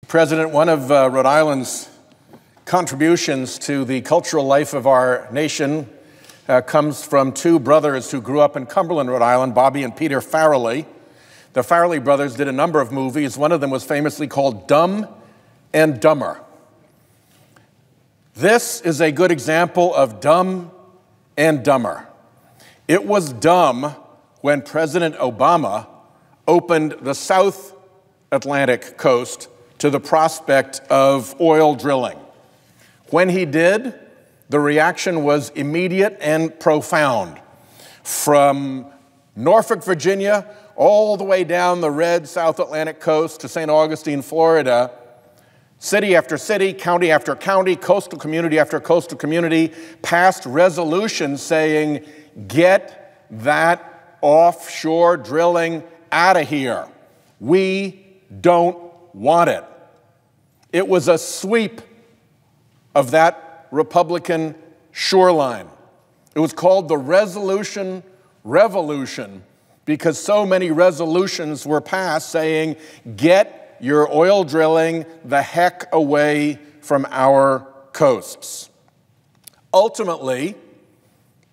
President, one of Rhode Island's contributions to the cultural life of our nation comes from two brothers who grew up in Cumberland, Rhode Island, Bobby and Peter Farrelly. The Farrelly brothers did a number of movies. One of them was famously called Dumb and Dumber. This is a good example of Dumb and Dumber. It was dumb when President Obama opened the South Atlantic coast to the prospect of oil drilling. When he did, the reaction was immediate and profound. From Norfolk, Virginia, all the way down the red South Atlantic coast to St. Augustine, Florida, city after city, county after county, coastal community after coastal community passed resolutions saying, get that offshore drilling out of here. We don't want it. It was a sweep of that Republican shoreline. It was called the Resolution Revolution because so many resolutions were passed saying, get your oil drilling the heck away from our coasts. Ultimately,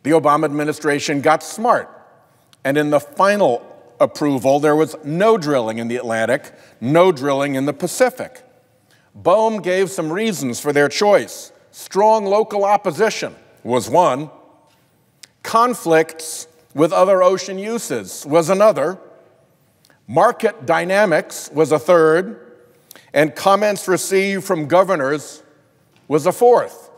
the Obama administration got smart, and in the final approval, there was no drilling in the Atlantic, no drilling in the Pacific. BOEM gave some reasons for their choice. Strong local opposition was one. Conflicts with other ocean uses was another. Market dynamics was a third. And comments received from governors was a fourth.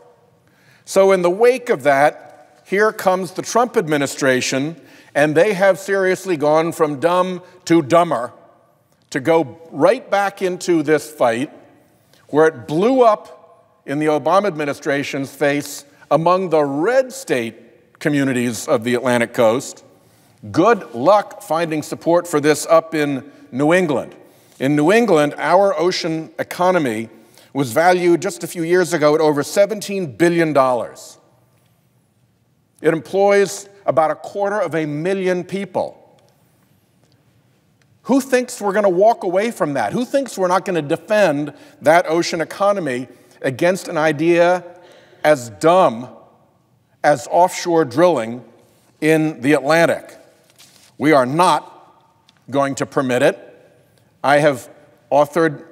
So in the wake of that, here comes the Trump administration, and they have seriously gone from dumb to dumber to go right back into this fight where it blew up in the Obama administration's face among the red state communities of the Atlantic coast. Good luck finding support for this up in New England. In New England, our ocean economy was valued just a few years ago at over $17 billion. It employs about 250,000 people. Who thinks we're going to walk away from that? Who thinks we're not going to defend that ocean economy against an idea as dumb as offshore drilling in the Atlantic? We are not going to permit it. I have authored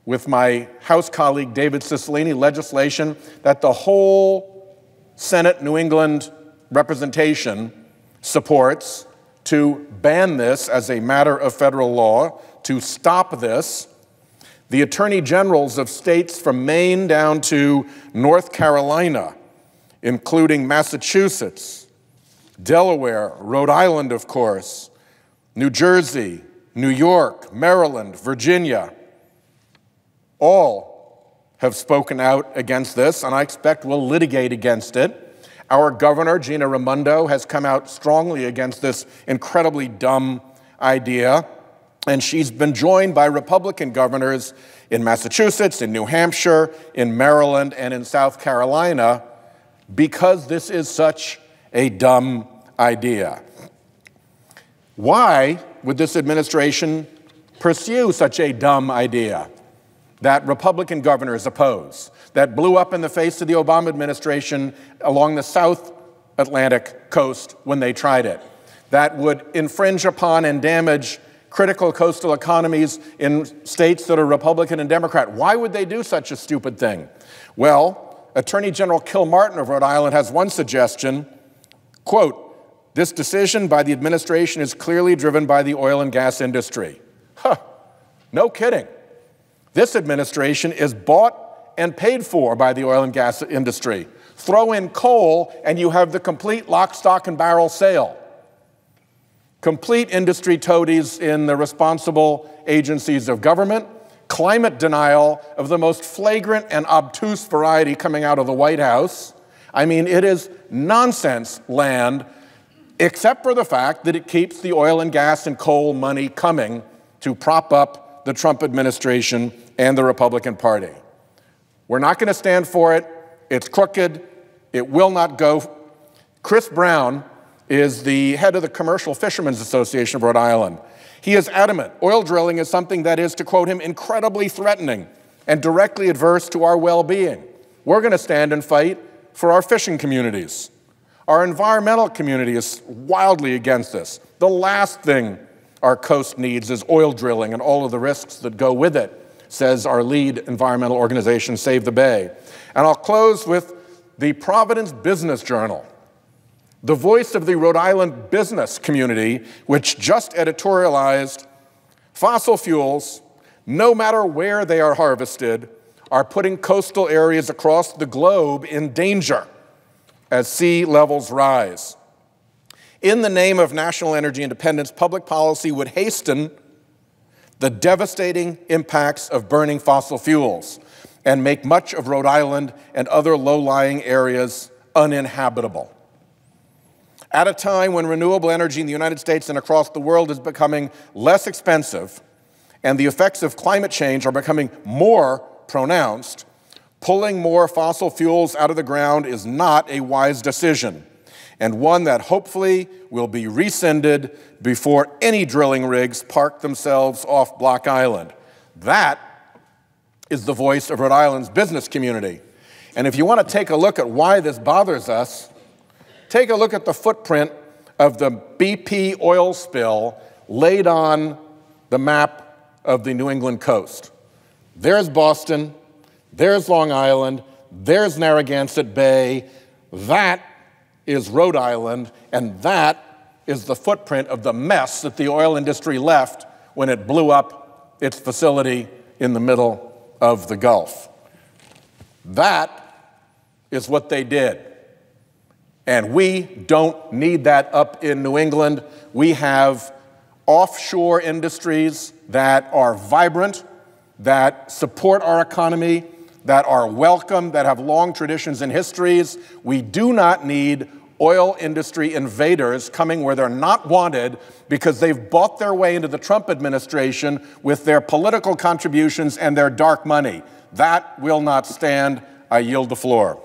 with my House colleague David Cicilline legislation that the whole Senate New England representation supports to ban this as a matter of federal law, to stop this. The attorney generals of states from Maine down to North Carolina, including Massachusetts, Delaware, Rhode Island, of course, New Jersey, New York, Maryland, Virginia, all have spoken out against this, and I expect will litigate against it. Our governor, Gina Raimondo, has come out strongly against this incredibly dumb idea, and she's been joined by Republican governors in Massachusetts, in New Hampshire, in Maryland, and in South Carolina because this is such a dumb idea. Why would this administration pursue such a dumb idea that Republican governors oppose, that blew up in the face of the Obama administration along the South Atlantic coast when they tried it, that would infringe upon and damage critical coastal economies in states that are Republican and Democrat? Why would they do such a stupid thing? Well, Attorney General Kilmartin of Rhode Island has one suggestion, quote, "This decision by the administration is clearly driven by the oil and gas industry." Huh, no kidding. This administration is bought and paid for by the oil and gas industry. Throw in coal and you have the complete lock, stock, and barrel sale. Complete industry toadies in the responsible agencies of government, climate denial of the most flagrant and obtuse variety coming out of the White House. I mean, it is nonsense land, except for the fact that it keeps the oil and gas and coal money coming to prop up the Trump administration and the Republican Party. We're not going to stand for it. It's crooked. It will not go. Chris Brown is the head of the Commercial Fishermen's Association of Rhode Island. He is adamant oil drilling is something that is, to quote him, incredibly threatening and directly adverse to our well-being. We're going to stand and fight for our fishing communities. Our environmental community is wildly against this. The last thing our coast needs is oil drilling and all of the risks that go with it, says our lead environmental organization, Save the Bay. And I'll close with the Providence Business Journal, the voice of the Rhode Island business community, which just editorialized, fossil fuels, no matter where they are harvested, are putting coastal areas across the globe in danger as sea levels rise. In the name of national energy independence, public policy would hasten the devastating impacts of burning fossil fuels and make much of Rhode Island and other low-lying areas uninhabitable. At a time when renewable energy in the United States and across the world is becoming less expensive and the effects of climate change are becoming more pronounced, pulling more fossil fuels out of the ground is not a wise decision, and one that hopefully will be rescinded before any drilling rigs park themselves off Block Island. That is the voice of Rhode Island's business community. And if you want to take a look at why this bothers us, take a look at the footprint of the BP oil spill laid on the map of the New England coast. There's Boston, there's Long Island, there's Narragansett Bay. That is Rhode Island, and that is the footprint of the mess that the oil industry left when it blew up its facility in the middle of the Gulf. That is what they did. And we don't need that up in New England. We have offshore industries that are vibrant, that support our economy, that are welcome, that have long traditions and histories. We do not need oil industry invaders coming where they're not wanted because they've bought their way into the Trump administration with their political contributions and their dark money. That will not stand. I yield the floor.